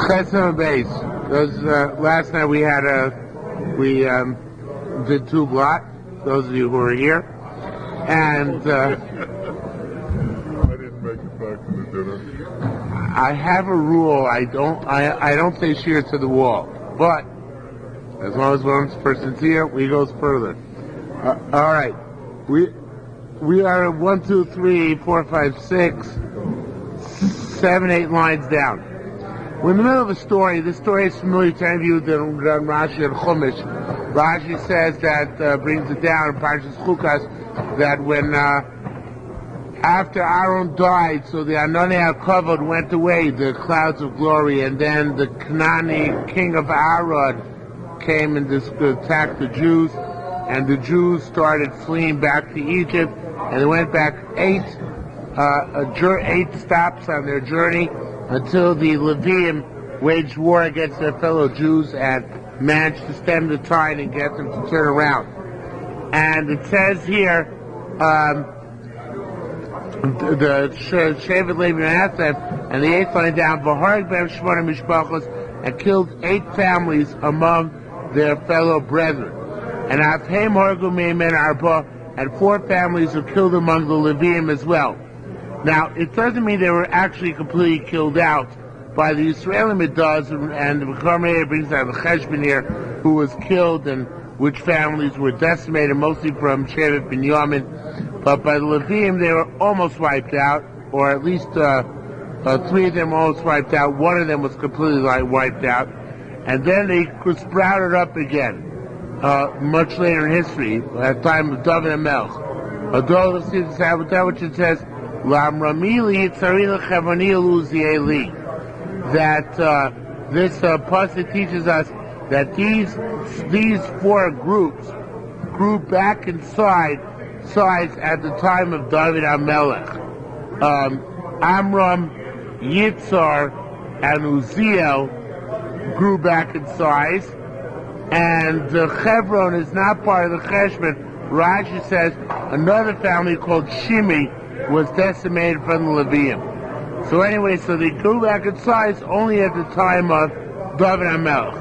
Chesed base. Those last night we did 2 blot. Those of you who are here, and I didn't make it back to the dinner. I have a rule. I don't say shiur to the wall, but as long as one person's here, we goes further. All right, we are 1, 2, 3, 4, 5, 6, 7, 8 lines down. We're in the middle of a story. This story is familiar to any of you that run Rashi and Chumash. Rashi says that, brings it down in Parshas Chukas, that when after Aaron died, so the Anani HaKavod went away, the clouds of glory, and then the Canaanite king of Arad came and attacked the Jews, and the Jews started fleeing back to Egypt, and they went back 8 stops on their journey until the Levium waged war against their fellow Jews and managed to stem the tide and get them to turn around. And it says here, the Shevet Levi Manasseh, and the 8th line down, V'harag b'hem shmona mishpachos, and killed 8 families among their fellow brethren. And Avheim hargu me'emen arba, and 4 families were killed among the Levium as well. Now, it doesn't mean they were actually completely killed out by the Israelim. It does, and the Mechaber brings out the Cheshbonir, who was killed, and which families were decimated, mostly from Shevet Binyamin. But by the Levium, they were almost wiped out, or at least 3 of them were almost wiped out. 1 of them was completely wiped out. And then they sprouted up again, much later in history, at the time of David and Melch. Although that which it says, that this passage teaches us that these 4 groups grew back in size at the time of David HaMelech. Amram, Yitzhar, and Uziel grew back in size, and Hebron is not part of the Cheshbon. Rashi says another family called Shimi was decimated from the Levium. So anyway, so they grew back in size only at the time of David HaMelech.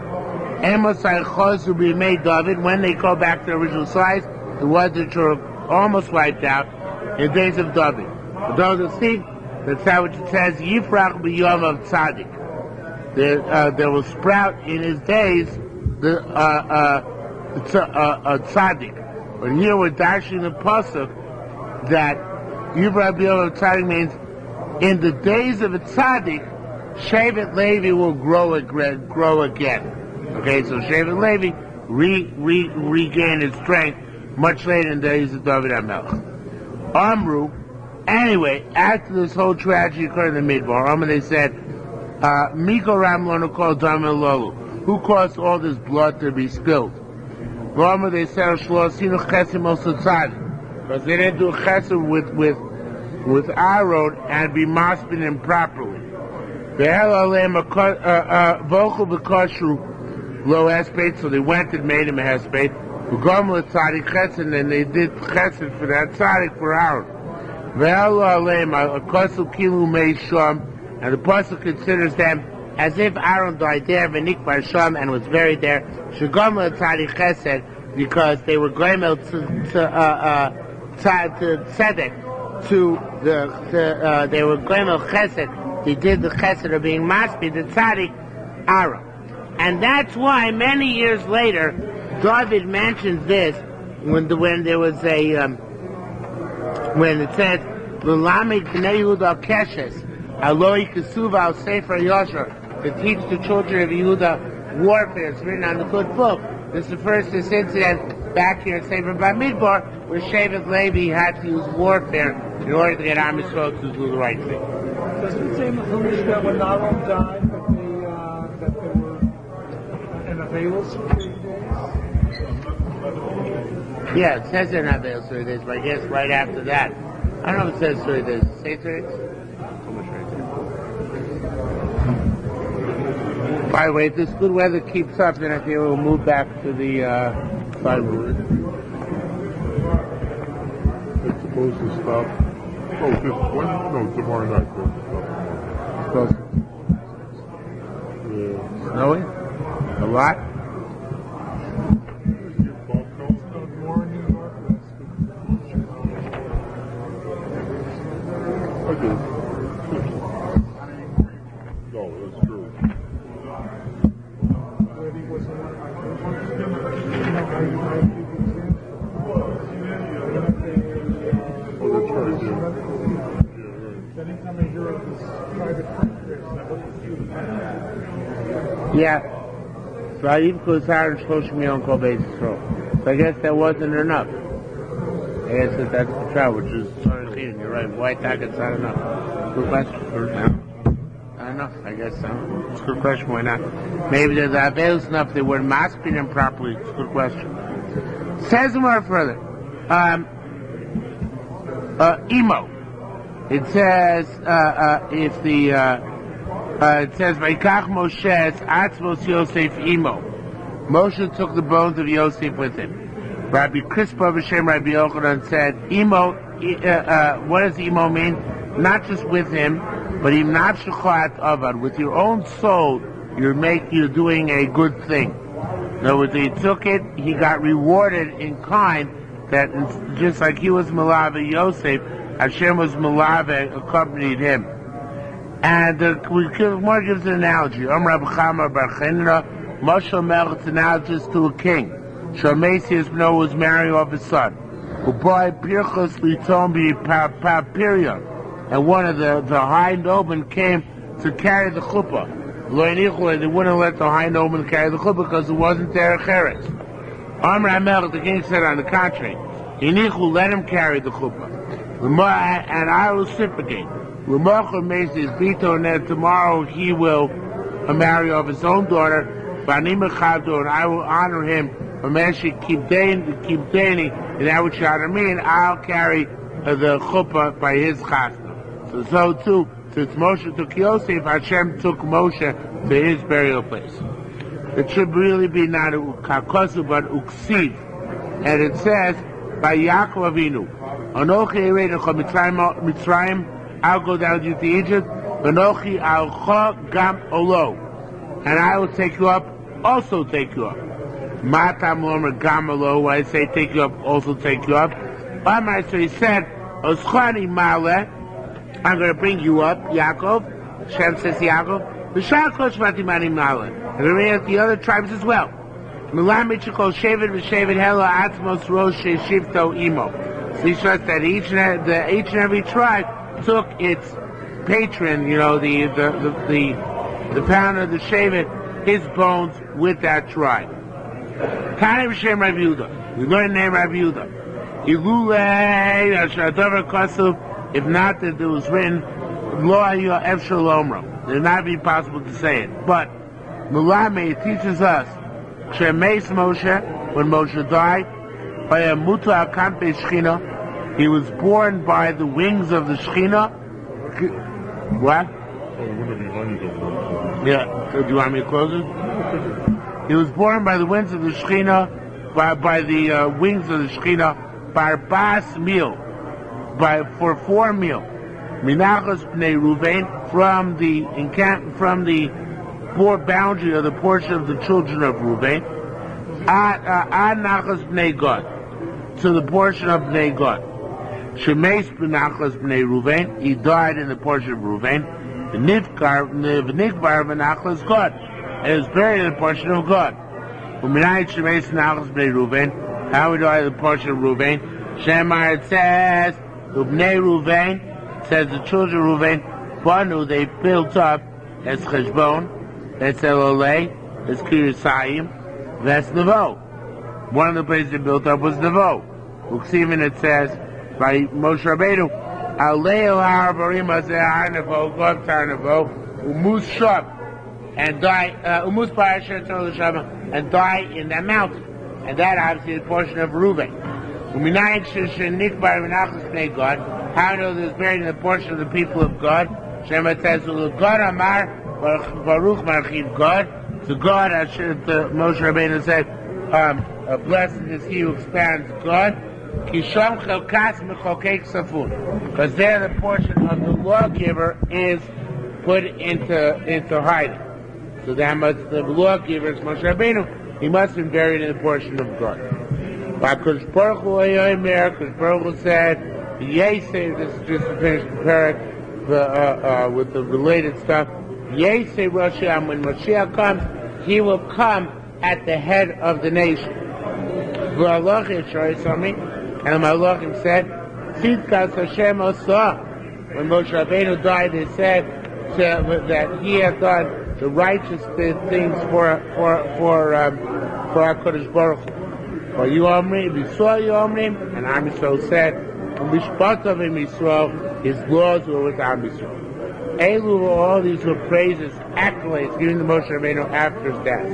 Emosai Chosu b'Yemei David, when they go back to their original size, the ones that were almost wiped out in the days of David. For those who think, that's how it says, Yifrach b'Yom of Tzaddik. There will sprout in his days the Tzaddik. But here we're dashing the pasuk that Yifrach b'Yom of Tzaddik means in the days of a tzaddik, Shevet Levi will grow again. Okay, so Shevet Levi regain its strength much later in the days of David HaMelech. Amru, anyway, after this whole tragedy occurred in the Midbar, they said, Miko Ramlonu called Damel Lolu, who caused all this blood to be spilled? Amru, they said, because they didn't do chesed with Aaron and be maspin him properly. Vocal b'koshu lo hesped, so they went and made him a hesped. V'gom l'tzadik chesed, and they did chesed for that tzadik for Aaron. Ve'elo aleim akosu kilu mei sham, and the pasuk considers them as if Aaron died there, v'nikbar sham, and was buried there. Shegom l'tzadik chesed, because they were goimel to tzedek. They were goimel chesed. They did the chesed of being maspi, the tzaddik, Aaron. And that's why many years later, David mentions this when there was when it said, "L'lamed bnei Yehuda keshes, aloi kesuva al sefer Yosher," to teach the children of Yehuda warfare. It's written on the good book. This refers to this incident back here in Sefer Bamidbar, where Shevet Levi had to use warfare in order to get Am Yisrael to do the right thing. Does it say in the Chumash that when Aaron died, that they were in Availus for 3 days? Yeah, it says in Availus 3 days, but I guess right after that. I don't know if it says 3 days. Does it say 3 days? By the way, if this good weather keeps up, then I think we'll move back to the sideboard. It's supposed to stop. Oh, this when? No, tomorrow night. Supposed to. No way? A lot? More in New York, I do. No, that's true. where he was Oh, that's right, yeah. anytime I hear of this private country, that was Yeah. So I even could start social media on basis. So I guess that wasn't enough. I guess that's the trial, which is you're right. White it's not enough. Good question. Not enough. I guess so. It's a good question. Why not? Maybe the avails enough. They weren't masking them properly. It's a good question. Says more further. Emo. It says if the it says Vaikach Moshe Atzmos Yosef Emo. Moshe took the bones of Yosef with him. Rabbi Crispa B'Shem Rabbi Yochanan said, Emo. What does Emo mean? Not just with him, but Im Nafshechat Avad. With your own soul, you're doing a good thing. In other words, he took it, he got rewarded in kind. That just like he was Malave Yosef, Hashem was Malave, accompanied him. And Gemara gives an analogy. Rabbi Chama Bar Chenina, Moshe Melech, it's analogous to a king. Shamesius Bno was marrying off his son. Ubai Pirchos Litombi Papiria. And one of the high noblemen came to carry the chuppah. They wouldn't let the high nobleman carry the chuppah because it wasn't their cheres. Amr Melech, the king said on the contrary, Inichu, let him carry the chuppah. And I will reciprocate. And tomorrow he will marry off his own daughter, and I will honor him. And that which you honor me, and I'll carry the chuppah by his chasna. So too, since Moshe took Yosef, Hashem took Moshe to his burial place. It should really be not Ukakosu, but Uksiv. And it says, by Yaakov Avinu, Anochi Eredecha Mitzrayim, I'll go down with you to Egypt, Anochi Alcha Gam Olo, and I will take you up, also take you up. Matam Lomer Gam Olo, when I say take you up, also take you up. So he said, Oschani Male, I'm going to bring you up, Yaakov. Hashem says Yaakov. V'shakosh Matimani Male. And we're going to the other tribes as well. Milamichikol Shevet V'Shevet Hela Atzmos Rosh Shivto Imo. So he says that each and every tribe took its patron, the founder of the Shevet, his bones with that tribe. Kana B'Shem Rav Yehuda. We learn the name Rav Yehuda. Ilulei Ashadavar Kasuv. If not, that it was written, Lo Ayu Efshel Omro. It would not be possible to say it. But Mulame, it teaches us, Shemeis Moshe, when Moshe died, by a Muta Akampe Shechina, he was born by the wings of the Shechina. What? Yeah. So do you want me to close it? He was born by the wings of the Shechina, by the wings of the Shechina, by Bas Mil, for 4 mil. Minachos Bnei Ruvain, from the boundary of the portion of the children of Ruvain, Ad Nachos Bnei Gad, to the portion of Bnei Gad. Shemeis B'Nachos Bnei Ruvain, he died in the portion of Ruvain. V'nikbar B'Nachos Gad, and he was buried in the portion of Gad. U'minayit Shemeis B'Nachos Bnei Ruvain, how we died in the portion of Ruvain. Shemar, it says, Ubnei Ruvain, says the children of Ruvain, Banu, they built up as Cheshbon, as Elolei, as Kiryasayim, that's Nevo. One of the places they built up was Nevo. Uksivin, it says, by Moshe Rabbeinu, Alei El Har Barim Azeh Har Nevo, go up to Har Nevo, Umus Shab, and die, Umus Parashat Tol Shama, and die in that mountain. And that obviously is a portion of Ruvain. How do you know there's buried in the portion of the people of God? Shema says, God Amar, Baruch Marchiv God. So God, Moshe Rabbeinu said, blessed is he who expands God. Because there the portion of the lawgiver is put into hiding. So that must, the lawgiver is Moshe Rabbeinu. He must have been buried in the portion of God. Because Baruch Hu said, Yesei, this is just to finish the parak with the related stuff. Yesei Rosh Hashanah, when Mashiach comes, he will come at the head of the nation. And the Malachim said, Tzidkas Hashem Osah. When Moshe Rabbeinu died, he said that he had done the righteous things for HaKadosh Baruch Hu. For you Omrim, Yisrael you Omrim, and Am Yisrael said, Mishpatav in Yisrael, his laws were with Am Yisrael. Elu, all these were praises, accolades given to Moshe Rabbeinu after his death.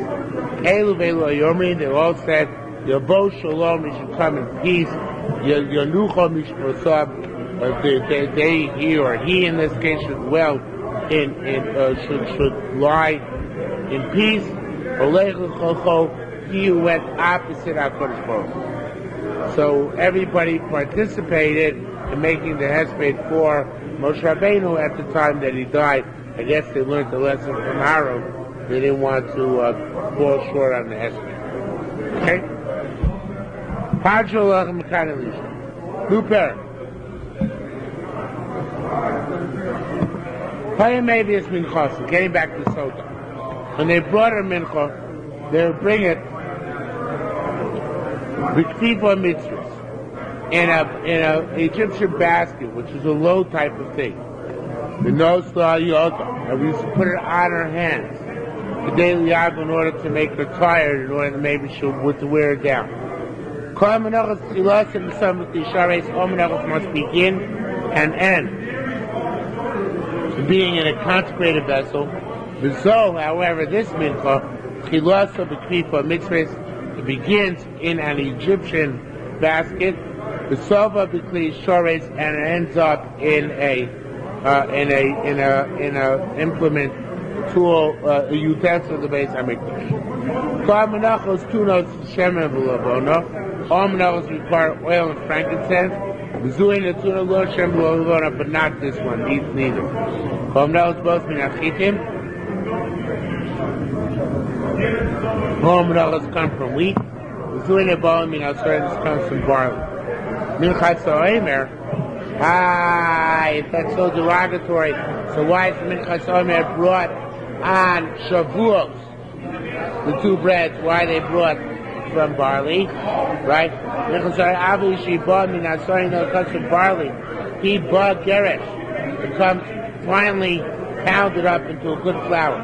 Elu Velu Yomrim, they all said, Yabo Shalom, you should come in peace. Yanucha Mishpatav, he or he in this case should dwell should lie in peace. He who went opposite HaKadosh Baruch Hu. So everybody participated in making the hesped for Moshe Rabbeinu at the time that he died. I guess they learned the lesson from Aaron. They didn't want to fall short on the hesped. Okay? New pair. Getting back to Sotah. When they brought her mincha, they would bring it b'ktifa mitzvahs in a Egyptian basket, which is a low type of thing. The nose and we used to put it on her hands the daily yag in order to make her tired, in order to maybe she would wear her down. All menachos must begin and end being in a consecrated vessel. However, this mincha, chilasa b'ktifa mitzvahs, it begins in an Egyptian basket, the sova b'kli shores, and it ends up in a implement tool, a utensil of the base hamikdash. Kol menachos tunos shemen v'lavona. All menachos require oil and frankincense. Zuin the tuna lo shem v'lavona, but not this one. These neither. Kol menachos both minachitim. All menachos come from wheat. Zuin the ball this comes from barley. Minchat Omer. If that's so derogatory, so why is Minchat Omer brought on Shavuos? The two breads, why they brought from barley, right? Minchat Avu Shibah Minasorin comes from barley. He bought Geresh. It comes finally pounded up into a good flour.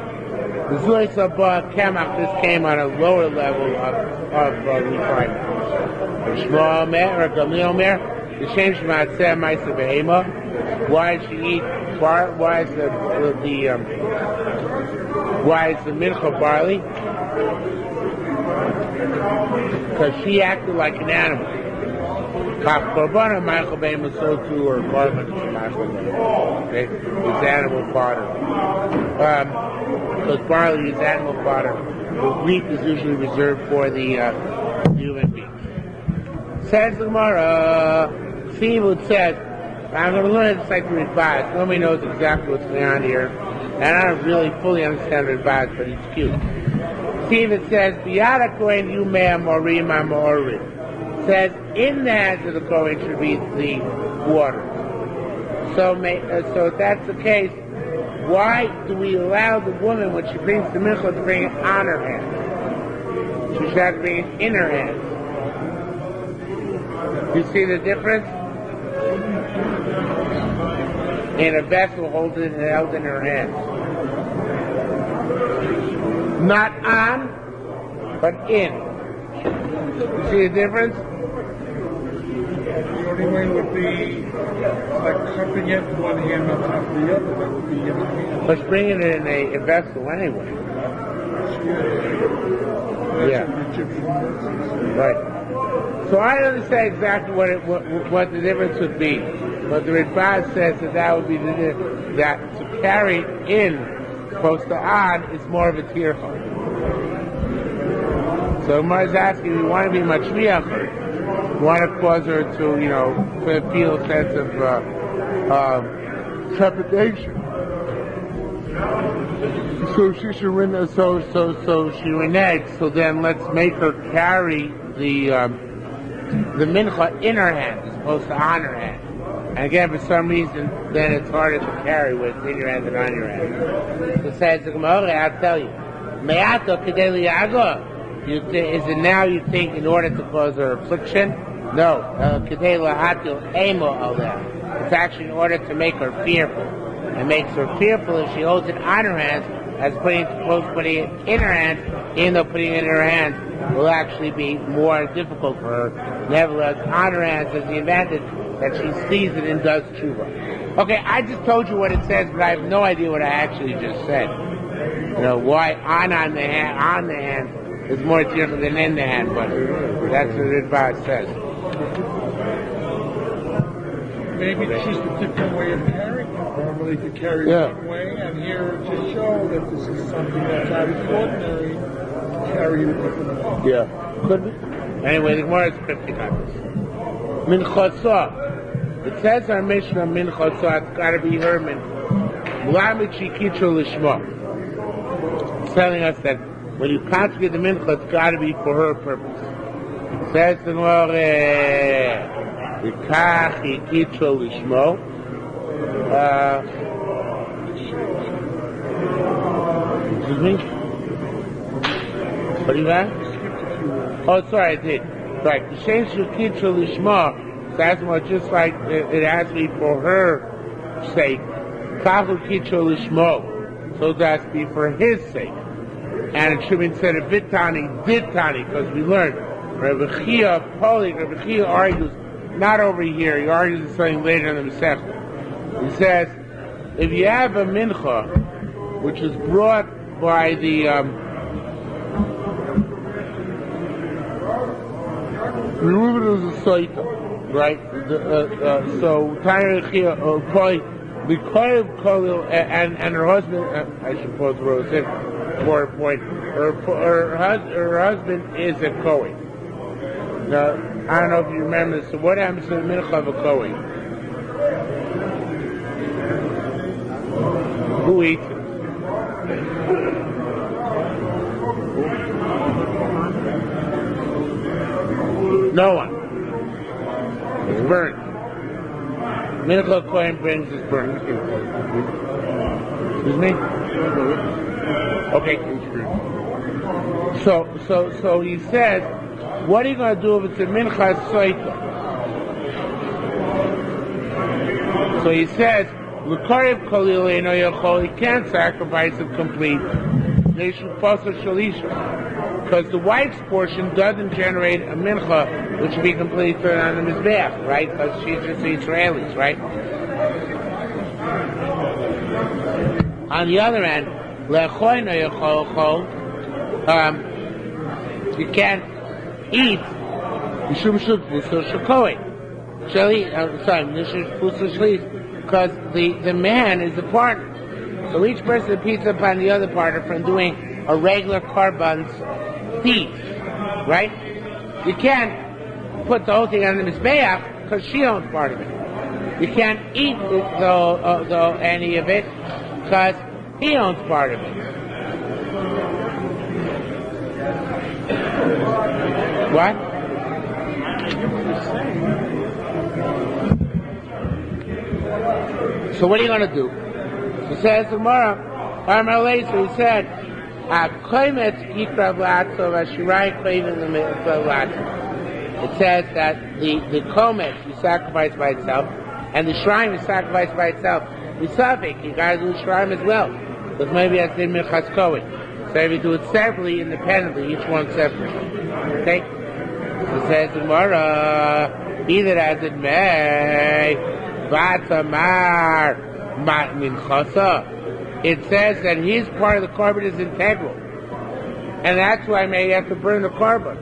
The Zuy Sabah Kemach, this came on a lower level of refinement. Shmuel Omer or Gamliel Omer, the same Shema Tzeh Ma'aseh Behema. Why did she eat bar? Why is the mincha barley? Because she acted like an animal. Kach Korbana Ma'aseh Behema, so too, or Korban Ma'aseh Behema. Okay, it's animal fodder. Because barley is animal fodder. The wheat is usually reserved for the human being. Says the Gemara, Steve said, I'm going to learn this like the Ritbaz. Nobody knows exactly what's going on here. And I don't really fully understand the Ritbaz, but it's cute. Steve says, Biyada Kohen Yumeh Morim Amorim. Says, in the hands of the Kohen should be the water. So if that's the case, why do we allow the woman, when she brings the mincha, to bring it on her hands? She should have to bring it in her hands. You see the difference? In a vessel held in her hands. Not on, but in. You see the difference? The only way would be like cupping it with one hand on top of the other. That would be in the hand. Let's bring it in a vessel anyway. That's Right. So I don't understand exactly what the difference would be, but the Ritbaz says that would be that to carry in, opposed to on, is more of a tircha. So Mar is asking, we want to be machriach, we want to cause her to, to feel a sense of trepidation. So she should renege. So she reneged. So then let's make her carry the mincha in her hand as opposed to on her hand. And again, for some reason, then it's harder to carry with in your hand than on your hand. So says the Gemara, I'll tell you. Me'ato kedei li'ago. Is it now you think in order to cause her affliction? No. Kedei la'atil emo aleh. It's actually in order to make her fearful. It makes her fearful if she holds it on her hands as opposed to putting it in her hands, even though putting it in her hands will actually be more difficult for her. Nevertheless, on her hands has the advantage that she sees it and does tshuva. Okay, I just told you what it says, but I have no idea what I actually just said. You know, why on the hand is more different than in the hand, but that's what the advice says. Maybe it's just a different way of carrying it. Normally you carry one way, and here to show that this is something that's out of the ordinary, carry it a different way. Yeah. Could be. Anyway, the Gemara is 50 copies. Min chotza. It says our Mishnah, min chotza, it's got to be her min. Mlamit shikitro lishma. It's telling us that when you conjugate the mincha, it's got to be for her purpose. It says the Gemara, V'kach yikitro lishmo. Excuse me? What do you got? Oh, sorry, I did. Right. The Shem Shukitro Lishma, that's what just like it has to be for her sake. Kahu Kitro Lishmo. So that's be for his sake. And it should be instead of Vitani, Dittani, because we learned Rabbi Chia argues, not over here, he argues something later in the Masechta. He says, if you have a mincha, which is brought by the remove it as a Sotah, right? So and her husband, I should put the rose in for a point. Her husband is a Kohen. Now, I don't know if you remember this. So what happens to the mincha of a Kohen? Who eats it? No one. It's burnt. Mincha Kohen brings is burnt. Excuse me? Okay. So he says, what are you going to do if it's a mincha Sotah? So he says, L'karev kolil eino yachol, he can't sacrifice it complete. Because the wife's portion doesn't generate a mincha, which would be completely thrown on the mizbeach, right? Because she's just Israelis, right? On the other hand, you can't eat because the man is the partner. So each person repeats upon the other partner from doing a regular carbon's feet, right? You can't put the whole thing on the mizbeach because she owns part of it. You can't eat though any of it because he owns part of it. What? So what are you going to do? He says tomorrow, so he said, it says that the komet you sacrifice by itself, and the shrine is sacrificed by itself. We suffix, you got to do the shrine as well, because maybe that's in Minchas Kohen. So if you do it separately, independently, each one separate. Okay? So it says tomorrow, either as it may, Vatamar Minchasa. It says that his part of the carbon is integral. And that's why maybe you have to burn the carbon.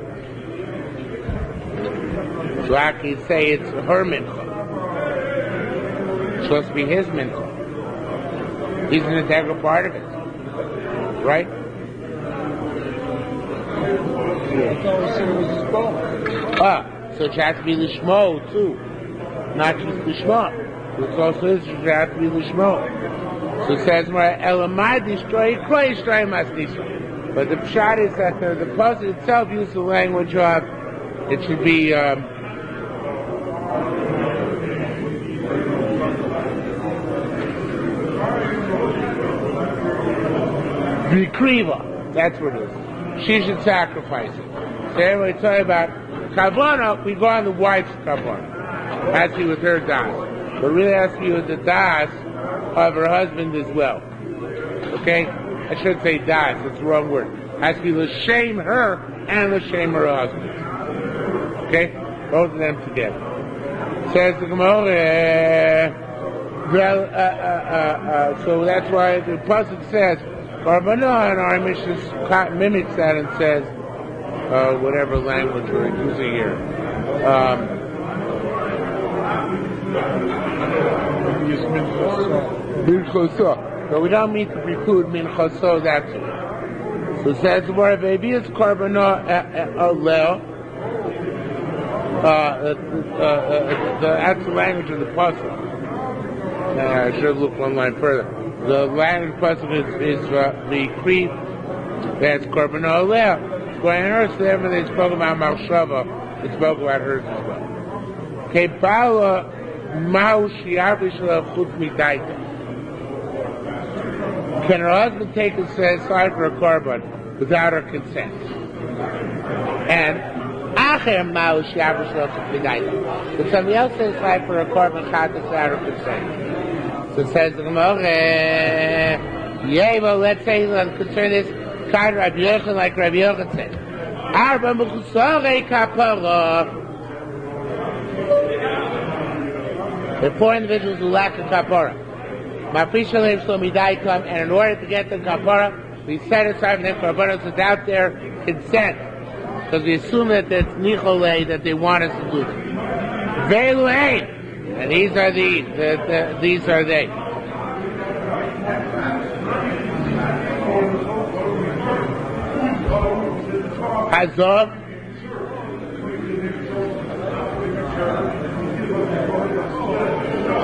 So I can say it's her mincha. It's supposed to be his mincha. He's an integral part of it. Right? So it has to be Lishmo too. Not just Lishmo. It's also his, it has to be Lishmo. So it says, Elamai destroy, Kroy destroy, Masnisa. But the pshat is that the pasuk itself uses the language of, it should be, Vikriva. That's what it is. She should sacrifice it. So anyway, tell you about Kavana, we go on the wife's Kavana. Has to be with her das. But really has to be with the das of her husband as well. Okay? I should say das, it's the wrong word. Has to be l'shem her and l'shem her husband. Okay? Both of them together. Says the Gemara, so that's why the pasuk says, Barbana, and our Mishnah mimics that and says, whatever language we're using here. Min choso. But we don't mean to preclude min choso, that's it. So it says, where baby is Barbana leo. That's the language of the pasuk. I should have looked one line further. The language pasuk is the creed that's korban oleh. Going her, so therefore they spoke about Malshava, they spoke about hers as well. Kebala Mau Shiar B'Shalach Chutz Midaita. Can her husband take and set aside for a korban without her consent? And Acher Mau Shiar B'Shalach Chutz Midaita. But somebody else set aside for a korban without her consent. So it says the Gemara, well, let's say concern is kind of Rabbi Yochanan, like Rabbi Yochanan said. Arba mechusarei kapara. The four individuals who lack a kapara. Mafisha leim midai come, and in order to get the kapara, we set aside for them korbanos without their consent, because we assume that it's nicholei that they want us to do them. Veilu ein. And these are these are they. Hazov.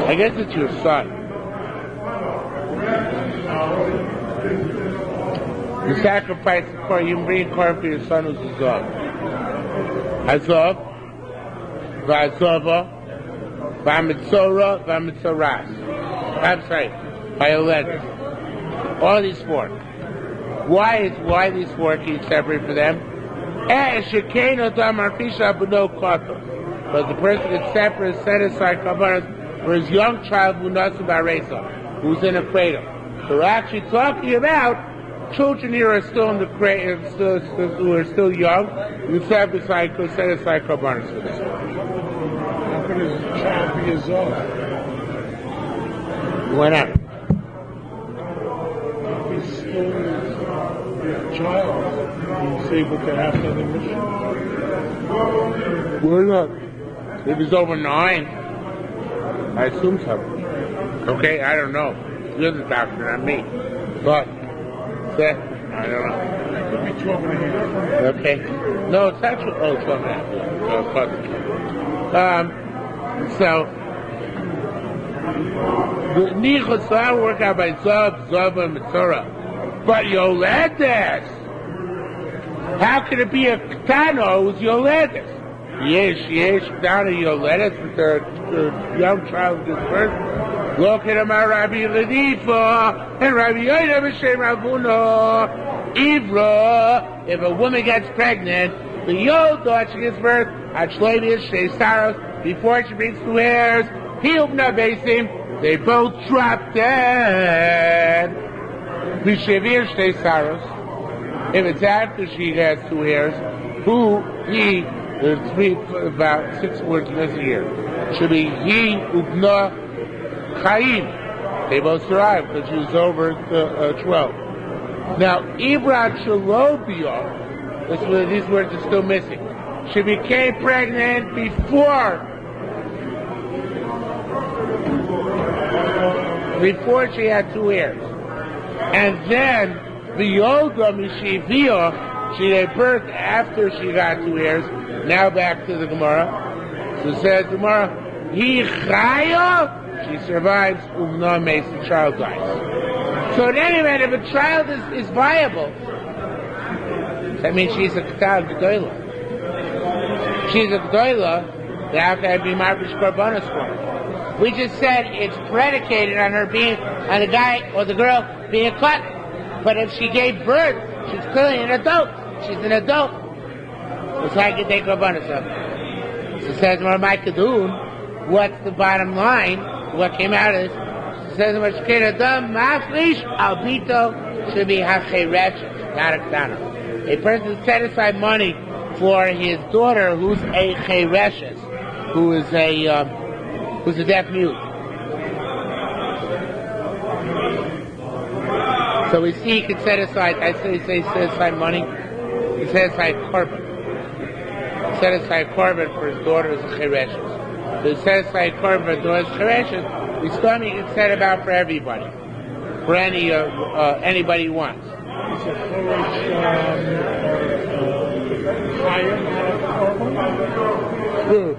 I guess it's your son. You sacrifice for you bring corn for your son who's a Zov. Hazov. Vazova. Vamitzora, Vamitzoras. I'm sorry, Violetas. All these four. Why these four keep separate for them? Because the person gets separate, set aside kabaras for his young child who's in a cradle. So we're actually talking about children here are still in the cradle, who are still young. You set aside kabaras for them. How could his child be his own? Why not? He's still a child. He's able to have another mission. Why not? If he's over 9, I assume so. Okay, I don't know. You're the doctor, not me. But, I don't know. It could be 12 and a half. Okay. No, it's actually, 12 and a half. So, the nichos will work out by Zav, and Mitzora. But Yoledes, how can it be a Ketano who's Yoledes? Yes, Ketano Yoledes, but the young child is first. Look at him, Rabbi Ledifa, and Rabbi Yoda B'Shem Ravuno. Ivra, if a woman gets pregnant, the Yoda, she gives birth, Achlevius, Shei Saros, before she brings 2 hairs, Hilbna Basim, they both drop dead. Vishevir Shei Saros, if it's after she has 2 hairs, about 6 words in this year, should be he Ubna Chaim. They both survived because she was over 12. Now, Ibra Chalobia, these words are still missing. She became pregnant before she had 2 hairs. And then, the Yoga Mishivia, she gave birth after she got 2 hairs. Now back to the Gemara. So says the Gemara, He Chaya, she survives, Umna makes the child dies. So in any event, if a child is viable, that means she's a K'tah G'doyla. She's a G'doyla, how can I be Marbish Korbanos for her? We just said it's predicated on her being, on the guy or the girl being a cut. But if she gave birth, she's clearly an adult. She's an adult. So I can take Korbanos of her. So it says, what's the bottom line? What came out of this? It says, Maflish Albito should be Hacheresh, not a Ktana. A person set aside money for his daughter who's a Chereshes, who's a deaf mute. So we see he can set aside, set aside money, he set aside korban. Set aside korban for his daughter who's a Chereshes. So he set aside korban for his daughter's Chereshes, we still he can set about for everybody. For anybody he wants. Is a Choresh higher, not a korban?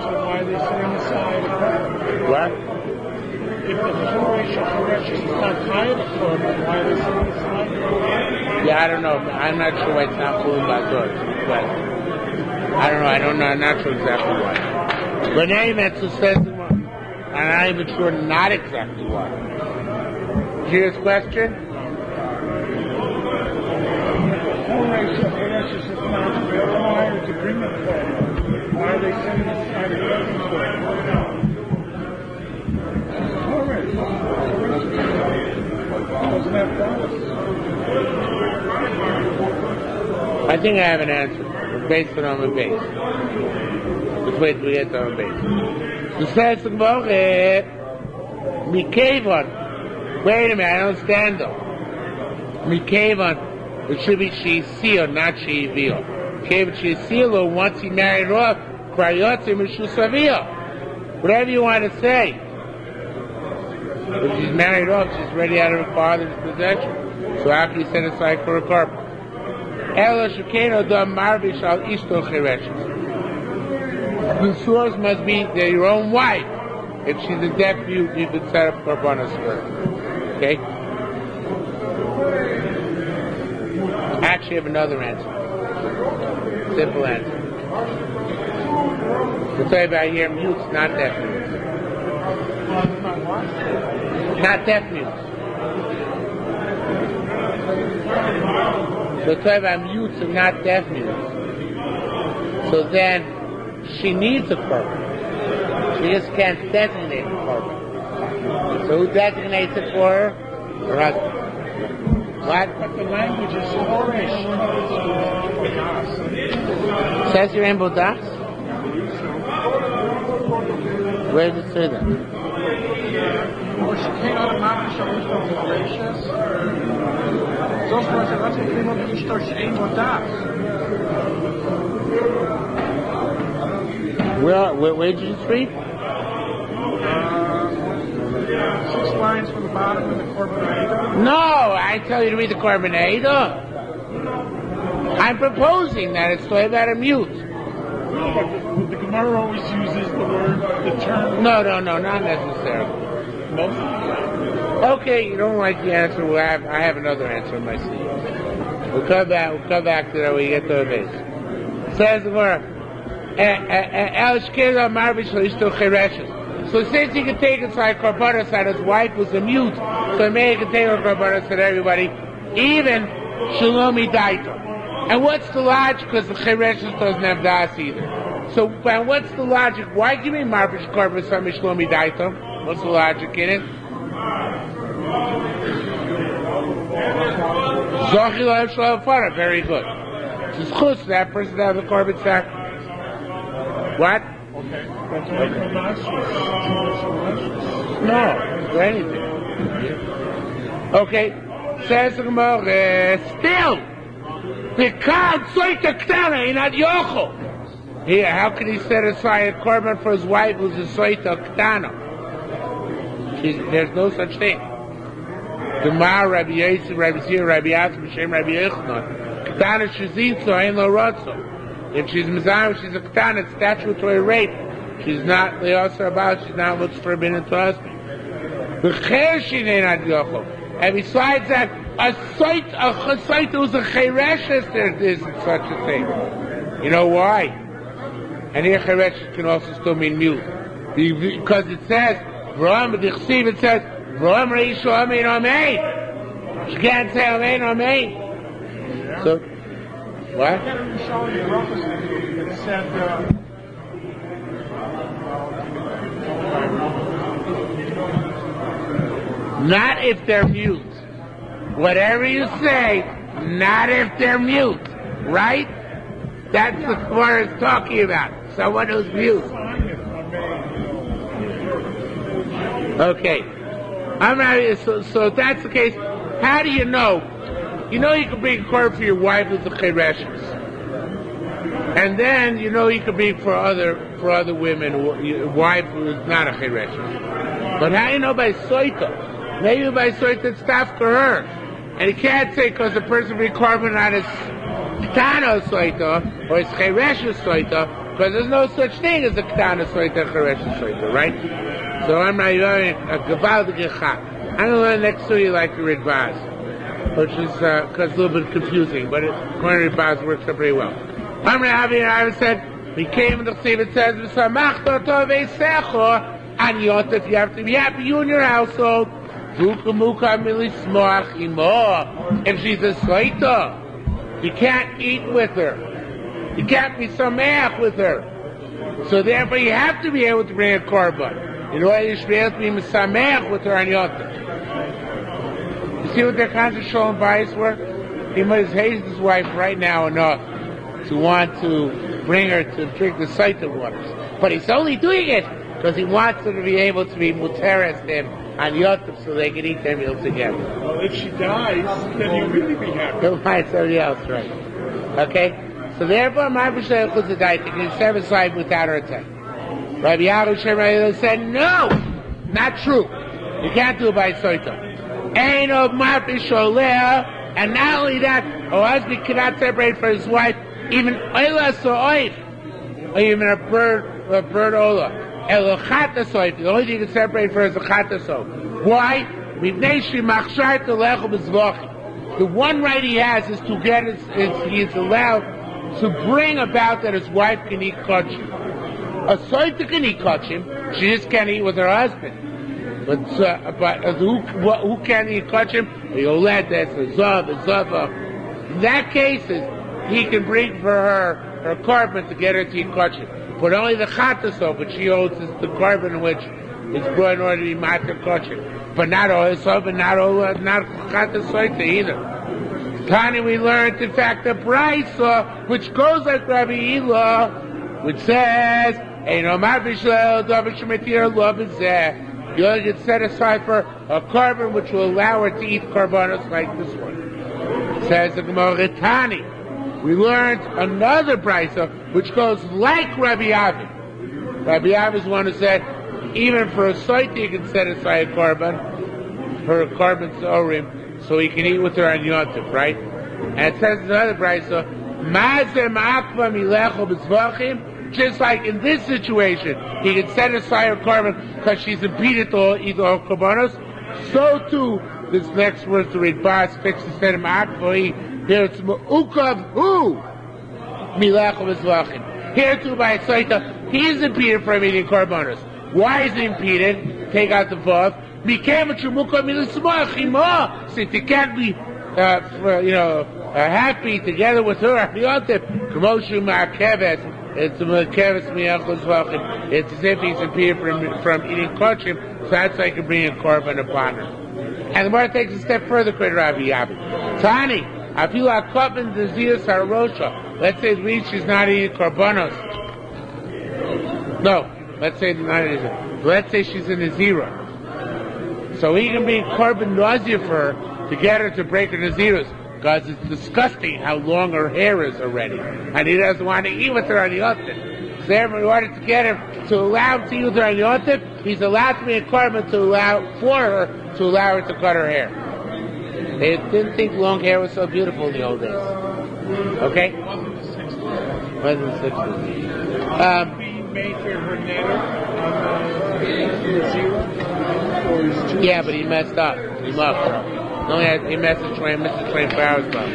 So why are they setting aside a korban? What? If the Choresh is not higher than korban, why are they setting aside a korban? Yeah, I don't know. I'm not sure why it's not pulling by doors. But I don't know. I'm not sure exactly why. But anyway, it says, and I'm not even sure not exactly why. Here's question. Choresh is not required to bring a korban. Why are they setting aside a korban for it? Choresh doesn't have dollars. I think I have an answer. We're based on the base. Let's wait till we get to the base. The says the Gemara, Mikevon. Wait a minute, I don't stand though. Mikevon, it should be Sheisio, not Sheivio. Mikevon Sheisio, once he married off, Krayotzi Mishusavio. Whatever you want to say. If she's married off, she's already out of her father's possession. So how can you set aside for a korban? Ela Shekeno Dam Marvish al Ishto Chereshes. The source must be your own wife. If she's a deaf mute, you can set up korbanos for her. Okay? Actually, I have another answer. Simple answer. We'll tell you about here mutes, not deaf mutes. Not deaf mutes. So tell you about mutes and not deaf mutes. So then, she needs a korban. She just can't designate a korban. So who designates it for her? Her husband. What? But the language is Choresh. Says you're in Bodas? Where does it say that? Or she can't automatically show Choreshes. Zoals we zeggen, wat ik iemand die stort één wordt daar. Where did you just read? 6 lines from the bottom of the Korban Eidah. No, I tell you to read the Korban Eidah. I'm proposing that it's talking about a mute. No, but the Gemara always uses the term. No, not necessarily. Most of the time. Okay, you don't like the answer. Well, I have another answer in my sleeve. We'll come back to that when we get to the base. Says the Gemara. So since he could take aside korbanos that his wife was a mute, so maybe he could take her korbanos to everybody, even Shalomi Daito. And what's the logic? Because the Chereshes doesn't have das either. So what's the logic? Why give me marbish korbanos on Shalomi Daito? What's the logic in it? Very good. It's chutz that person to have the korban sacrifice. What? No, for anything. Okay, says the Gemara, still, the card Sotah Ktana in Ad Yochel. Here, how can he set aside a korban for his wife who's a Sotah Ktana? There's no such thing. Gemara, Rabbi Yosef, Rabbi Zir, Rabbi Yasim, Shem, Rabbi Yochanan. Ktana Shazitzo, Ein Lo Rotzo. If she's Mizayim, she's a Ktana, it's statutory rape. She's not Leosar about, she's not what's forbidden to husband. And besides that, a sotah who's a chereshes, there isn't such a thing. You know why? And here chereshes can also still mean mute. Because it says, it says, she can't say amen, amen. So, what? It said, not if they're mute. Whatever you say, not if they're mute. Right? That's the Gemara is talking about. Someone who's mute. Okay. So if that's the case, how do you know? You know you can bring a korban for your wife with the chereshes. And then you know you can bring for other women, your wife who is not a chereshes. But how do you know by Sotah? Maybe by Sotah it's tough for her. And you can't say because the person brings korban on his Ketana Sotah or his chereshes Sotah, because there's no such thing as a Ketana Sotah, chereshes Sotah, right? So I'm not learning a Gavaldik Echad. I'm going to learn next to you like the Ridbaz, which is cause a little bit confusing, but according to Ridbaz works out pretty well. I'm I said, we came in the Chsiv, it says, V'samachta oto v'eisecho, and Yotef, you have to be happy, you and your household. If she's a Sotah, you can't eat with her. You can't be sameach with her. So therefore you have to be able to bring a korban. In order you should be able to be sameach with her on Yotef. You see what their kinds of shalom bayis were? He must hate his wife right now enough to want to bring her to drink the Sotah waters. But he's only doing it because he wants her to be able to be muteres to him on Yotef so they can eat their meal together. Well, if she dies, then you'll really be happy. He'll find somebody else, right? Okay? So therefore, my B'Shem Chutzadai can set aside without her attack. Rabbi Yaakov said, no! Not true. You can't do it by Sotah. Ain't of Mafish Oleh, and not only that, a husband cannot separate from his wife, even Ola So'oif, or even a bird Ola. The only thing you can separate for is a chataso. Why? The one right he has is to get he's allowed to bring about that his wife can eat kachim. A Sotah can eat kachim, she just can't eat with her husband. But who can eat kachim? A yoledes, a zav, a zava. In that case, he can bring for her korban to get her to eat kachim. But only the chataso, but she holds the korban which is brought in order to be matter kosher. But not all so, but not chatasoita either. Tani, we learned, in fact, the brisa, which goes like Rabbi Ila, which says, "Eino mavishel davar shemitir lo b'zeh." You only get set aside for a korban which will allow her to eat korbanos like this one. It says the Gemara Tani. We learned another brisa which goes like Rabbi Avi. Rabbi Avi is one who said, even for a Sotah you can set aside a korban, for a korban orim, so he can eat with her on Yontif, right? And it says in another brisa, Mazem akva milecho b'tzvachim. Just like in this situation, he can set aside her korban because she's impeded to eat all korbanos. So too, this next verse to read, Bas fixes set him akva. Here it's Ukav Hu Milecho Mizlachim. Here too by Sotah, he is impeded from eating korbanos. Why is he impeded? Take out the vav. Since he can't be, happy together with her. It's as if he's impeded from eating kachim, so that's why he can bring a korban upon her. And the Gemara takes a step further, quoted Rabbi Yabi. Tani. Let's say it means she's not eating korbanos. No, let's say not eating. Let's say she's in a zero. So he can be korban nausea for her to get her to break her naziros, because it's disgusting how long her hair is already, and he doesn't want to eat with her on the Yontif. So therefore, in order to get her to allow him to eat with her on the Yontif, he's allowed to be a korban to allow her to cut her hair. They didn't think long hair was so beautiful in the old days. Okay? Wasn't the 60s. Being made for her netter, yeah, but he messed up. He muffed. Only had a message train, Mrs. Train for hours about.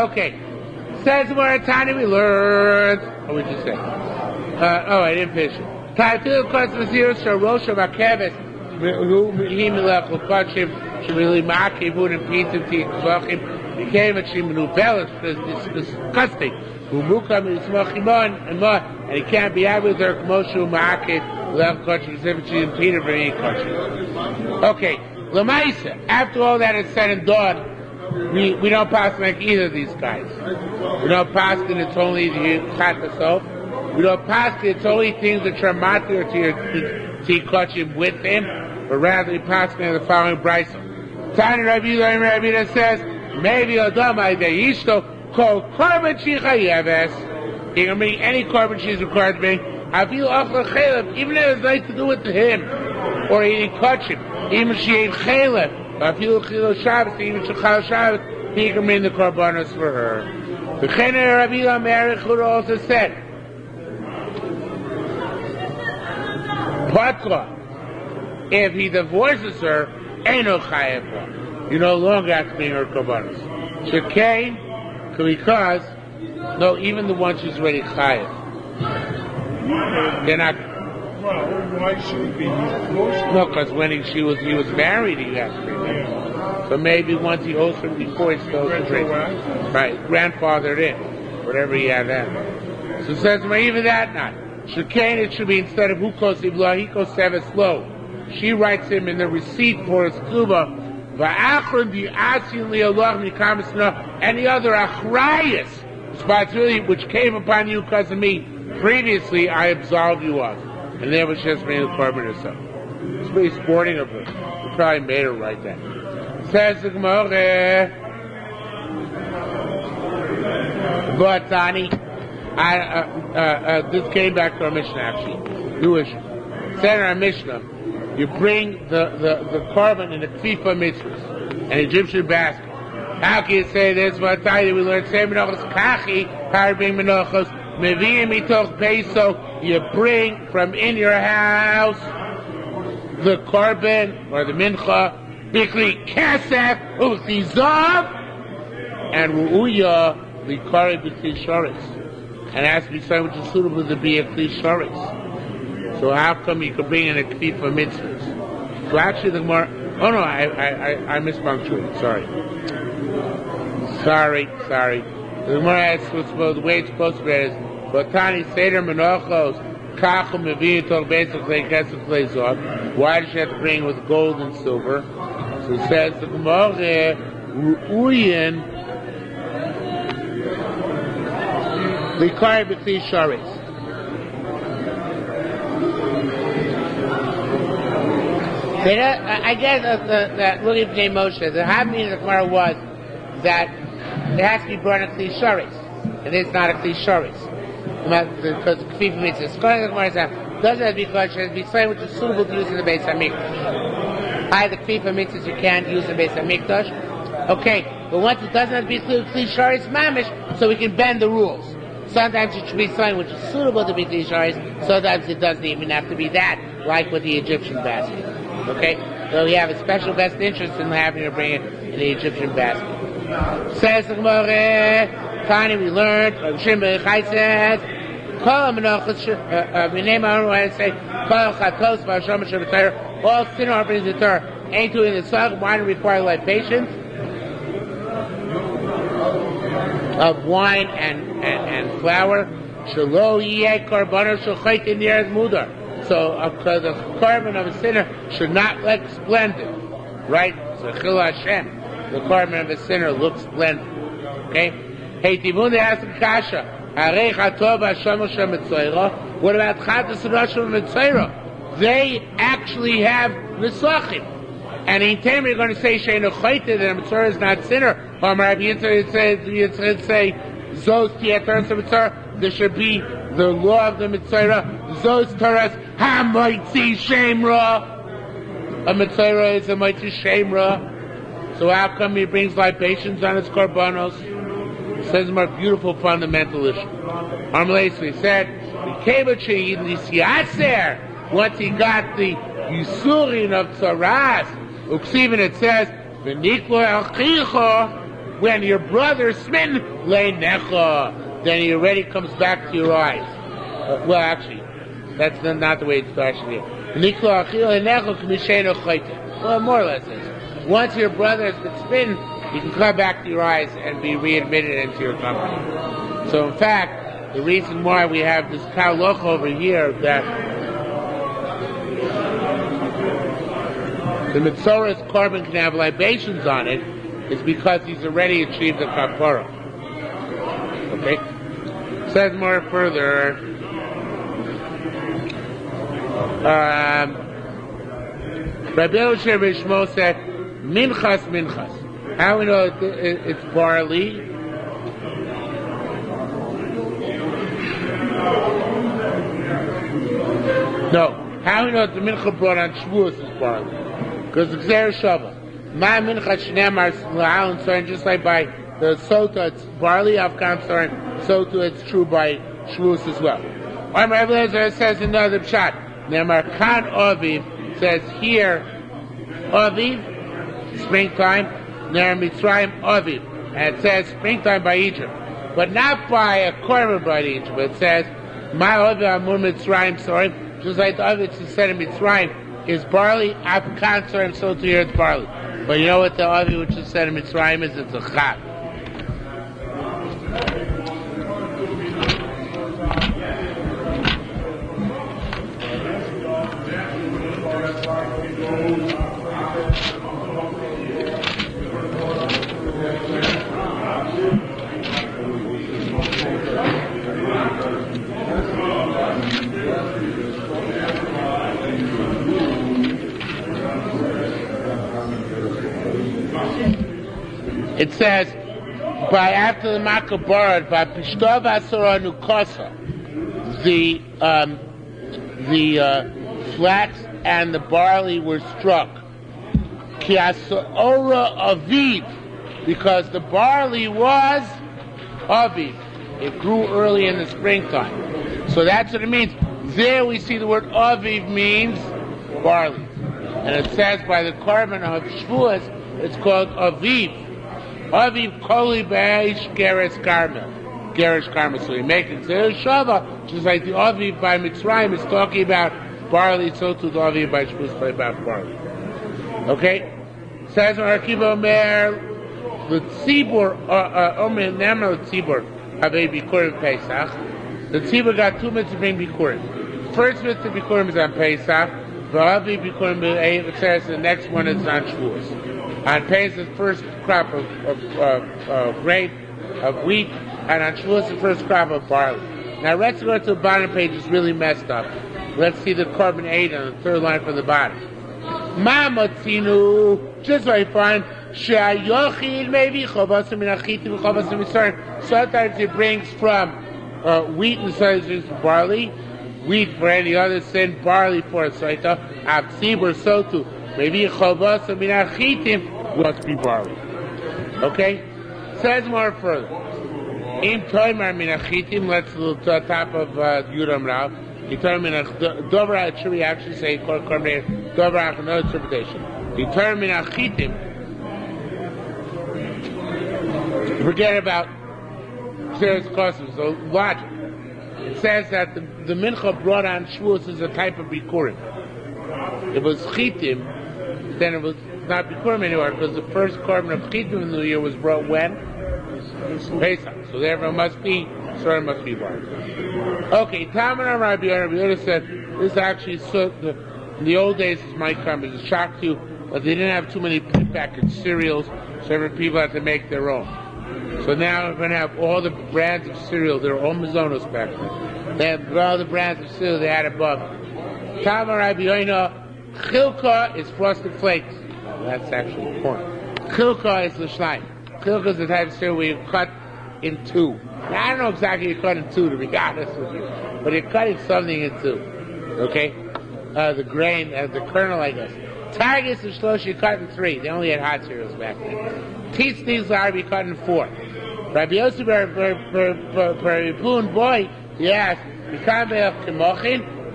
Okay. Says more time we learned. What would you say? I didn't finish it. Ta'atil kos v'zir sharosh v'akeves who he melech l'kachim shemili ma'akev v'udim pitim ti'kvachim became a shimenu belis because it's disgusting. Who mukam is and he can't be out with her k'moshu ma'akev l'ech kachim zivchi and Peter for any kachim. Okay. L'maisa. After all that is said and done, we don't pass like either of these guys. We don't pass and it's only the chat herself. We don't pass it, it's only things that are matter to kachim with him, but rather we pass in the following brisa. Tani Rabbi says, maybe Adamai de Yishto called korban shichayeves. He can bring any korban she's required to bring. I feel achla chelef, even if it's nice to do it to him, or he kachim, even she ain't chelef. I feel chilo Shabbos, even shechal Shabbos, he can bring the korbanos for her. The Chena Rabbi Americhur also said, Patra, if he divorces her, Eino Chayev. You no longer have to bring her korbanos. Shekain, because, no, even the one she's already Chayev. They're not. Well, why should he be? No, because when he was married, he has to bring her. So maybe once he owes her before he still owes her. Right, grandfathered in, whatever he had then. So it says, even that not. Shekain, it should be instead of Hukos Ibla, Hikos Seves Lo. She writes him in the receipt for his tuba, Va'achron di Asin Li'Allah Mikamasna, any other achrayas, responsibility which came upon you because of me, previously I absolved you of. And there was just made a korban herself. It's pretty sporting of her. We probably made her write that. Says the Gemara, but Tani, this came back to our Mishnah actually. New issue. Said in our Mishnah, you bring the korban in the kfifa mitzvahs, an Egyptian basket. How can you say this? But Tani, we learned say menachos kachi, how to bring menachos, mevi'im mitoch peso. You bring from in your house the korban or the mincha, bikli kesef u'chli zav, and ru'uya likari b'kli shoris. And it has to be something which is suitable to be a kli shoris. So how come you could bring in a kli for mitzvahs? So actually the Gemara, I mispunctuated, sorry. The Gemara asks the way it's supposed to be is, Botani Seder Menachos Kachum Mevi Tol Beisach Lei Kesef Lei Zov. Why does she have to bring with gold and silver? So it says the Gemara Ru'uyin Likari B'Kli Sharis. I guess that William J. Moshe, the happening of the Gemara was that it has to be brought in Kli Sharis, and it's not a Kli Sharis. Because the kfifa mitzvah, doesn't have to be kosher, it has to be something which is suitable to use in the Beis HaMikdash. By the kfifa mitzvahs you can't use in the Beis HaMikdash. Okay, but once it doesn't have to be kli sharis mamish, so we can bend the rules. Sometimes it should be something which is suitable to be kli sharis, sometimes it doesn't even have to be that, like with the Egyptian basket. Okay, so we have a special best interest in having to bring it in the Egyptian basket. Says the Gemara, Tani, we learned, Rav Shimon Chai says, all sin offerings in the Torah ain't doing the song. Wine require libations of wine and flour. Shelo yeh korbanos shechaytin yered mudar. So the korban of a sinner should not look splendid, right? So chil Hashem, the korban of a sinner looks splendid. Okay. Hey, Tivun, they ask the kasha. What about Chatas and Rosh Hashanah? They actually have Nesachim. And in time you're going to say Sheinu Chayte, that a Mitzvah is not sinner. Or Rabbi Yitzchak say Zos Tiyatar Mitzvah. There should be the law of the Mitzvah. Zos Taras HaMoitzi Shemra. A Mitzvah is a Moitzi Shemra. So how come he brings libations on his korbanos? Says a more beautiful fundamental issue. Armalesi said, once he got the Yisurin of Tzaras, Uksivin it says, When your brother is smitten, then he already comes back to your eyes. Well, actually, that's not the way it starts here. Well, more or less is. Once your brother has been smitten, you can come back to your eyes and be readmitted into your company. So, in fact, the reason why we have this kaloch over here that the Mitzora's carbon can have libations on it is because he's already achieved the kapara. Okay? Says more further. Rabbi Eliezer Bishmo said, minchas. How we know it's barley? No. How we know that the mincha brought on Shavuos is barley? Because the Gzer Shava. Ma mincha shneimar l'alin sorin, just like by the Sotah, it's barley, Avkam sorin, Sotah, it's true by Shavuos as well. Rabbi Eliezer says another pshat. Ne'emar kan aviv, says here, aviv, springtime, Ner Mitzrayim aviv, and it says springtime by Egypt, but not by a korban by Egypt. But it says my aviv amur Mitzrayim sorim, just like the aviv is said in Mitzrayim is barley, Avkan sorim, so to here it's barley. But you know what the aviv which is said in Mitzrayim is? It's a chab. It says, by after the Makabarat, by Pishtov Asura Nukasa, the flax and the barley were struck. Ki Asura Aviv, because the barley was Aviv. It grew early in the springtime. So that's what it means. There we see the word Aviv means barley. And it says by the carbon of Shavuos, it's called Aviv. Aviv Koli Beish Geresh Karmel. Geresh Karmel. So we make it Yerushalmi, just like the Aviv by Mitzrayim is talking about barley, so too the Aviv by Shavuos is about barley. Okay? Says on Arkiva Omer, the Tzibur, Omer Nemel Tzibur, have a Bikurim Pesach. The Tzibur got 2 minutes to bring Bikurim. First mitzvah Bikurim is on Pesach. The Aviv Bikurim, it says the next one is on Shavuos. On Pesach, the first crop of grain, of wheat, and on Shavuos, the first crop of barley. Now let's go to the bottom page, it's really messed up. Let's see the carbon 8 on the third line from the bottom. Ma matzinu, just like fine, she'ayochid maybe, chobasim min achitim, chobasim misarim. Sometimes it brings from wheat and sometimes it brings from barley. Wheat for any other sin, barley for a Sotah, Avtzibur Sotu, maybe chobasim min achitim, must be barley. Okay? Says more further. In Toimar min achitim, let's look to the top of Yuram Rav. He told me Dobra, it should we actually say Dobra, another interpretation. He told me Achitim. Forget about serious customs, so logic. It says that the mincha brought on Shavuos is a type of bikurim. It was chitim, then it was not bikurim anymore because the first korban of chitim in the year was brought when? Pesach. So therefore it must be. Sorry, must be barley. Okay, Tamar Rabbi Yehuda said this actually in the old days this might come as a shock to you, but they didn't have too many prepackaged cereals, so every people had to make their own. So now we're going to have all the brands of cereal. They're all Mazonos back then. They have all the brands of cereal they had above. Tamar Rabbi Yehuda, Chilka is frosted flakes. Well, that's actually corn. Chilka is l'shnaim. Chilka is the type of cereal where you cut in two. Now, I don't know exactly you cut in two, to be honest with you, but you're cutting something in two. Okay? The grain, the kernel, I guess. Targets and shlosh, you cut in 3. They only had hot cereals back then. Teach these are be cut in 4. Rabbi Yosef boy, he asked,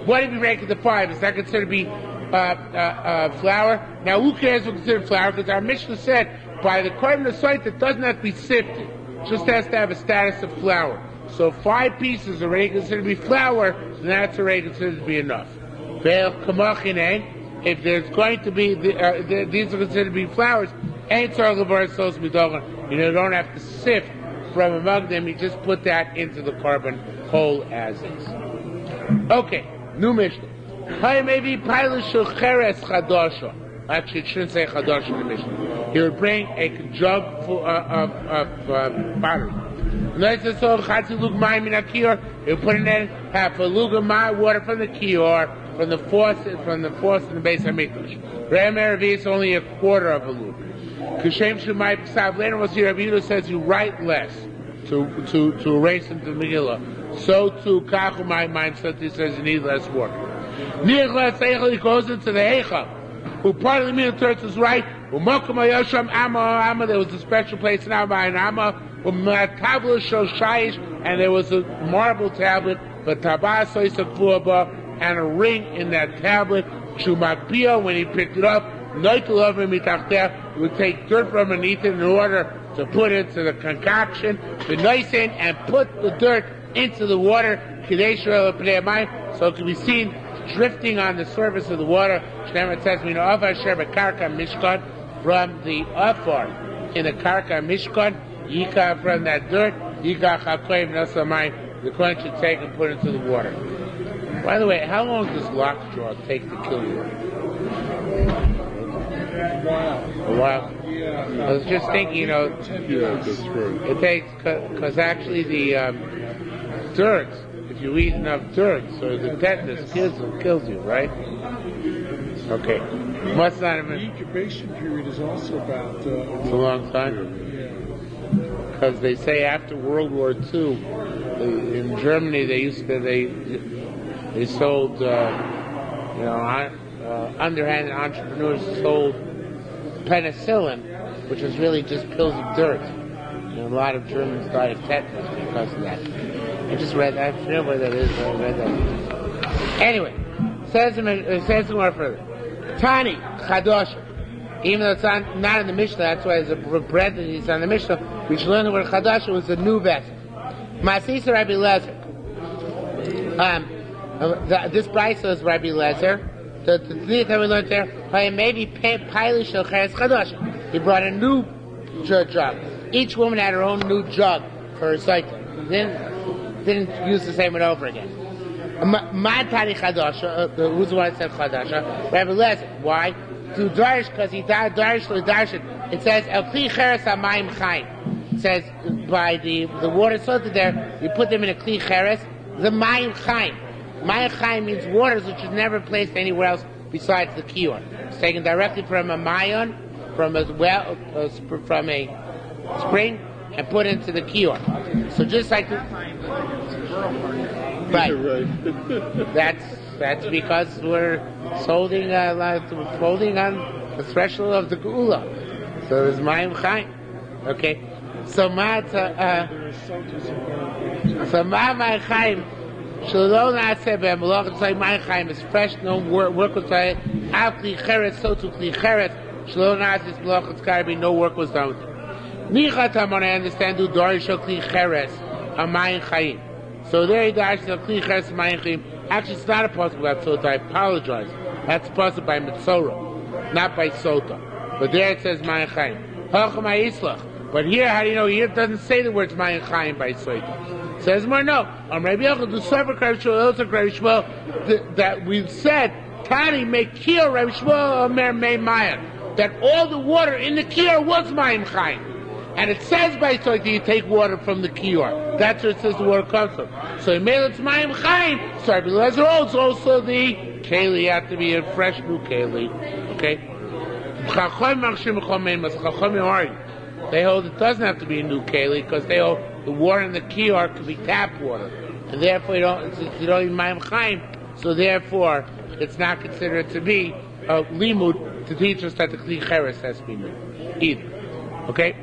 what if you break it to 5? Is that considered to be flour. Now, who cares what's considered flour? Because our Mishnah said by the korban of Sotah, it doesn't have to be sifted; it just has to have a status of flour. So 5 pieces are already considered to be flour, and that's already considered to be enough. If there's going to be these are considered to be flours, you don't have to sift from among them. You just put that into the korban whole as is. Okay, new Mishnah. Maybe actually, it shouldn't say chadasha in the Mishnah. He would bring a jug full of pottery. He'll put in there half a lug of water from the kior, from the faucet in the base of Mikdash. It's only a quarter of a lug. Later we'll see Rabbi Yehuda says you write less to erase into the Megillah. So too kachu my mind says you need less water. He goes into the Heichal. Who part of the meal church is right. There was a special place in Amma and Amma. And there was a marble tablet, and a ring in that tablet. When he picked it up, he would take dirt from underneath it in order to put into the concoction, and put the dirt into the water, so it can be seen drifting on the surface of the water. It says, from the afar in the karka mishkan, yika from that dirt, yika chakoyim nasamai, the coin should take and put into the water. By the way, how long does lockjaw take to kill you? A while. Yeah. I was just thinking, Yeah, that's right. it takes, because actually the dirt, if you eat enough dirt, so the tetanus kills you, right? Okay. Must not have The been. incubation period is also about. It's a long time. Yeah. Because they say after World War II, in Germany they sold, underhanded entrepreneurs sold penicillin, which was really just pills of dirt. And a lot of Germans died of tetanus because of that. I just read that. I forget what that is, but I read that. Anyway, says more further. Tani, Chadosh. Even though it's not in the Mishnah, that's why it's a bread that is on the Mishnah. We should learn the word Chadosh was a new vessel. Masisa Rabbi Lezer. This brisa is Rabbi Lezer. The thing that we learned there, maybe Pilei Shel Cheres Chadosh. He brought a new jug. Each woman had her own new jug for her cycle. Didn't use the same one over again. Matani Chadasha, who's the one that said Chadasha? Rabbi Lezer. Why? To Darish, because he Darish Darshan. It says El Kli Cheres HaMayim Chaim. It says by the water salted there, you put them in a Kli Cheres, the Mayim Chaim. Mayim Chaim means waters which is never placed anywhere else besides the kior. It's taken directly from a mayon, from a well, from a spring, and put into the kior. So just like right. That's because we're holding on the threshold of the Geula. So it's Mayim Chaim. Okay. So Ma Mayim Chaim. Shalom Naaseh Be'Malach. It's like Mayim Chaim is fresh. No work was done. Al Kli Cheres, so to Kli Cheres. Shalom Naaseh Malach. It's got to be no work was done with it. Nichat Hamon, I understand. Do Dorish Kli Cheres Mayim Chaim. So there he dies. Kli Cheres Mayim Chaim. Actually, it's not a possible by Sotah. I apologize. That's possible by Mitzorah, not by Sotah. But there it says Mayim Chaim. But here, how do you know? Here it doesn't say the words Mayim Chaim by Sotah. It says more no. That we've said, Tani make Kiyah Rabbi Shmuel Omer Mei Mayan. That all the water in the Kiyah was Mayim Chaim. And it says by Sotah you take water from the Kior. That's where it says the water comes from. So it made it Mayim Chaim. So Rabbi Lezer holds also the Keli have to be a fresh new Keli. Okay? They hold it doesn't have to be a new Keli because they hold the water in the Kior could be tap water. And therefore you don't need Mayim Chaim. So therefore it's not considered to be a limud to teach us that the Kli Cheres has to be new. Either. Okay?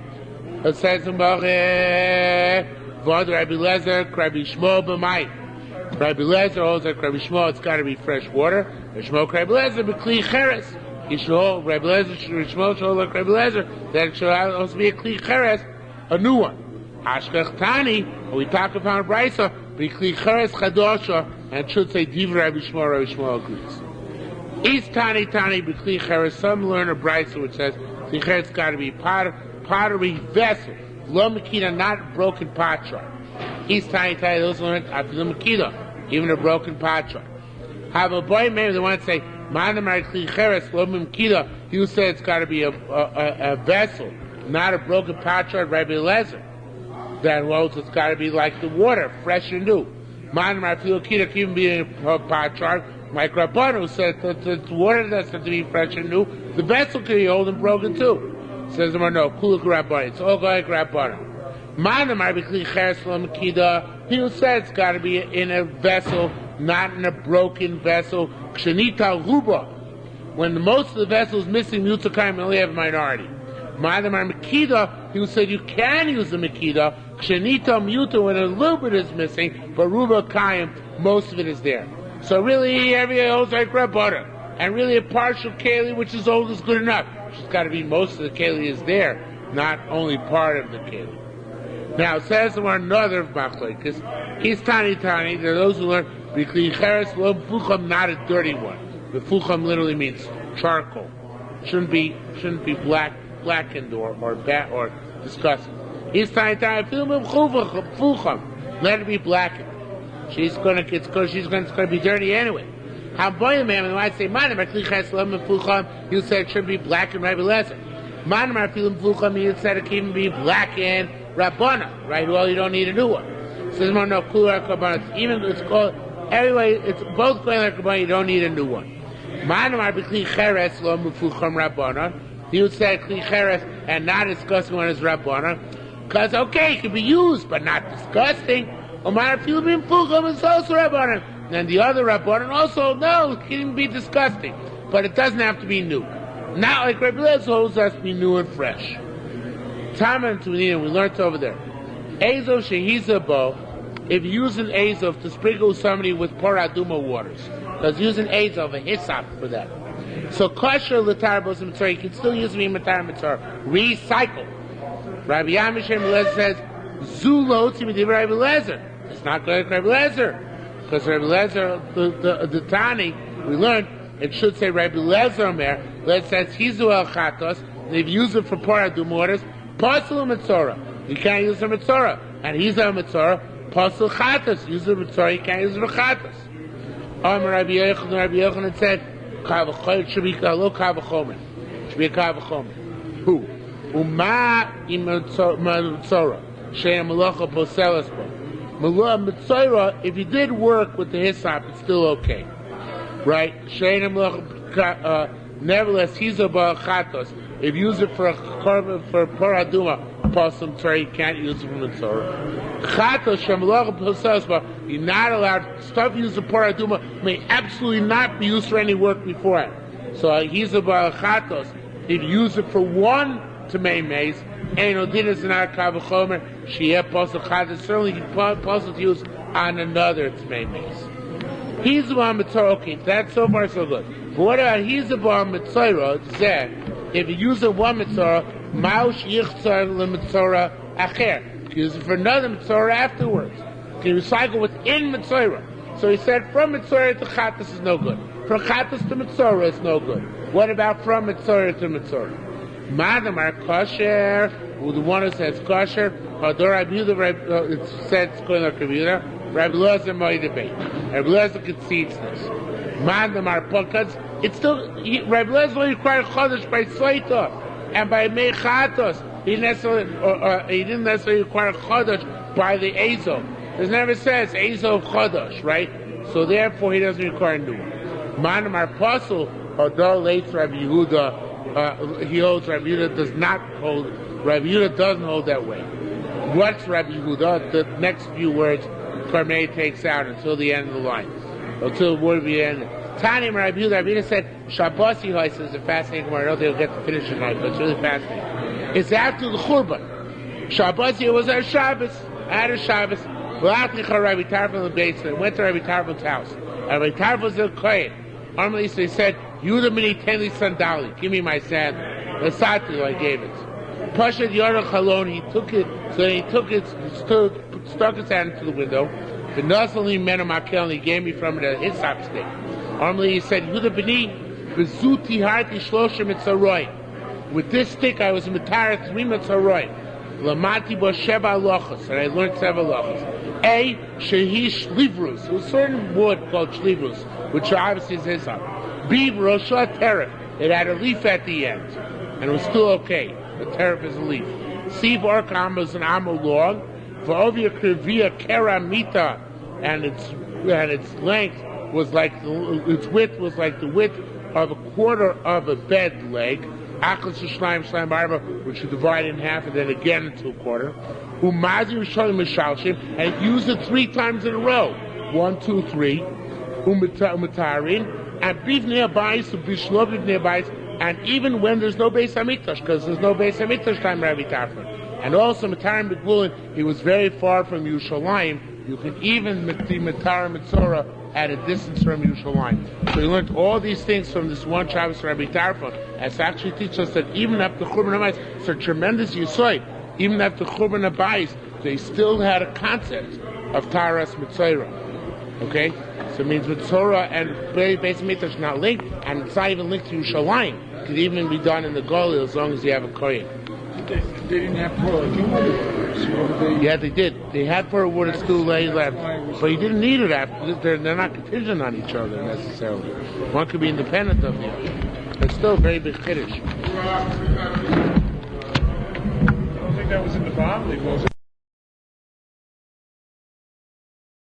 It says in Vod Rabbi Lezer, Rabbi Shmuel b'mayim. Rabbi Lezer holds like Rabbi Shmuel, it's got to be fresh water. Rabbi Shmuel, Rabbi Lezer, b'kli cheres. You should hold, Rabbi Lezer, Rabbi Shmuel should hold like Rabbi Lezer, that it should also be a kli cheres, a new one. Ashkech Tani, we talk about Brisa, b'kli cheres chadosha, and it should say Div Rabbi Shmuel agrees. East Tani b'kli cheres, some learn a Brisa which says, kli cheres got to be pottery vessel, lo makita, not broken potsherd. East Tani, those learn afilu makita, even a broken potsherd. Have a boy, maybe they want to say, Manamar kli cheres lo makita, you say it's got to be a vessel, not a broken potsherd. Rabbi Lezer, that holds it's got to be like the water, fresh and new. Manamar afilu makita can even be a potsherd. Like Rabbanu said, the water doesn't have to be fresh and new. The vessel can be old and broken too. Says the no, kuluk Rabbanu. It's all like Rabbanu. Manamar b'kli cheres lo makida. He said it's got to be in a vessel, not in a broken vessel. Kshenita ruba. When most of the vessel is missing, Mutzakayim only have a minority. Manamar makida. He said you can use the makida. Kshenita muta when a little bit is missing, but ruba kayim, most of it is there. So really, every holds like Rabbanu. And really a partial keli, which is old, is good enough. It's got to be most of the keli is there, not only part of the keli. Now, it says there another machlokes. He's tani. There are those who learn b'kli cheres lo fucham, not a dirty one. The fucham literally means charcoal. Shouldn't be blackened or disgusting. He's tani. Film fucham. Let it be blackened. She's going to be dirty anyway. How boy man when I say manamar kli cheres lo fucham, you said it should be blackened. Rabbi Lezer. Manamar film fucham, you said it can even be blackened. Rabbana, right? Well, you don't need a new one. Says more no kula kabbalah. Even it's called anyway. It's both going like kabbalah. You don't need a new one. Manamar b'kli cheres lo mefucham Rabbana. You said kli cheres and not disgusting one is Rabbana, because okay, it can be used but not disgusting. Omar filu b'mefucham is also Rabbana, and the other Rabbana also no, it can even be disgusting, but it doesn't have to be new. Not like Rabbi Lezer holds us to be new and fresh. Taman to we learned over there. Azov shehizabo, if you use an azov to sprinkle somebody with paraduma waters, because using azov a hisap for that. So kosher l'tar bosim mitzvah, you can still use me matar mitzvah. Recycle. Rabbi Yamishem Lezer says zulo tzimidi Rabbi Lezer. It's not going like Rabbi Lezer, because Rabbi Lezer the Tani we learned it should say Rabbi Lezer Omer. It says hizu el chatos. They've used it for paraduma waters. Pasul Mitzorah. You can't use the Mitzorah. And he's a Mitzorah. Pasul Chatas. Use the Mitzorah. You can't use the Chatas. Rabbi Yochanan said, it should be a little Kavachomer. It should be a Kavachomer. Who? Uma im Mitzorah. She'em Malacha Poselas Bo. Mitzorah, if you did work with the Hyssop, it's still okay. Right? She'em Malacha, nevertheless, he's a Chatos. If you use it for paraduma, possum tray, you can't use it for mitzvah. Chatos shemalach posasba, you're not allowed. Stuff used for paraduma may absolutely not be used for any work beforehand. So he's about chatos. If you use it for one tamei maze, and odin is not kavachomer, sheyeh posel chatos. Certainly, possible to use on another tamei maze. He's about mitzvah. Okay, that's so far so good. But what about he's about mitzvah? Zeh. If you use a one mitzvah, maush yichtzar lemitzvah acher. You can use it for another mitzvah afterwards. You can recycle within mitzvah. So he said from mitzvah to chatas is no good. From chatas to mitzvah is no good. What about from mitzvah to mitzvah? Madamar kosher, the one who says kosher, Hador Abuda, it said it's going like Abuda, Rabbi Lezer might debate. Rabbi Lezer concedes this. Madamar because it's still Rabbi Lezer only required chodesh by Sotah and by mechatos. He didn't necessarily require chodesh by the Azov. It never says Azov chodesh, right? So therefore he doesn't require a new one. Madamar apostle Hador lates Rabbi Yehuda. He holds Rabbi Yehuda does not hold. Rabbi Yehuda doesn't hold that way. What's Rabbi Yehuda? The next few words Karmei takes out until the end of the line. Until the word be ended. Tani Rabbi Yehuda said, Shabbasi Hoyce is a fascinating word. I don't think we'll get to finish tonight, but it's really fascinating. It's after the Churban. Shabbasi was our Shabbos. At a Shabbos, Rabbi Tarfon the basement. Went to Rabbi Tarfon's house. Rabbi Tarfon's a kohen. Normally, so he said, "Yehuda mini tenli sandali. Give me my sandal." Lasati, I gave it. Pashat Yorah Chalon. He took it. So he took it, stuck his hand into the window. The Nazali Menamakel, and he gave me from it a hyssop stick. Normally, he said, "Yehuda b'ni bezuti harti shloshim mitzaroi." With this stick, I was mitar 3 mitzaroi. Lamati bo sheva lochos, and I learned 7 lochos. A shehi shlivrus. It was a certain wood called shlivrus, which obviously is hyssop. B rosha teref. It had a leaf at the end, and it was still okay. The teref is a leaf. C barkam was an amo long. V'ovia krivia kera mita, and its length was like its width was like the width of a quarter of a bed leg. Achos shleim shleim barba, which you divide in half and then again into a quarter. Umazi Yerushalmi mishalshim, and used it 3 times in a row. 1, 2, 3. Umatarin, and bivnei abayis, bishlo bivnei abayis, and even when there's no Beis Hamikdash, because there's no Beis Hamikdash time, Rabbi Tarfon. And also Matarim Begulin, he was very far from Yerushalayim. You can even the Matarim Mitzorah at a distance from Yerushalayim. So we learned all these things from this one Shabbos Rabbi Tarfon, as actually teaches us that even after Churban Habayis, it's a tremendous yisoid. Even after Churban Habayis, they still had a concept of Taras Mitzorah. Okay? So it means Mitzorah and Beis Hamikdash not linked, and it's not even linked to Yerushalayim. It could even be done in the Golil as long as you have a Kohen. They didn't have wood. Yeah, they did. They had for a wood at school left, but you didn't need it after. They're not contingent on each other necessarily. One could be independent of the other. It's still a very big Kiddush. I don't think that was in the Bible, was it?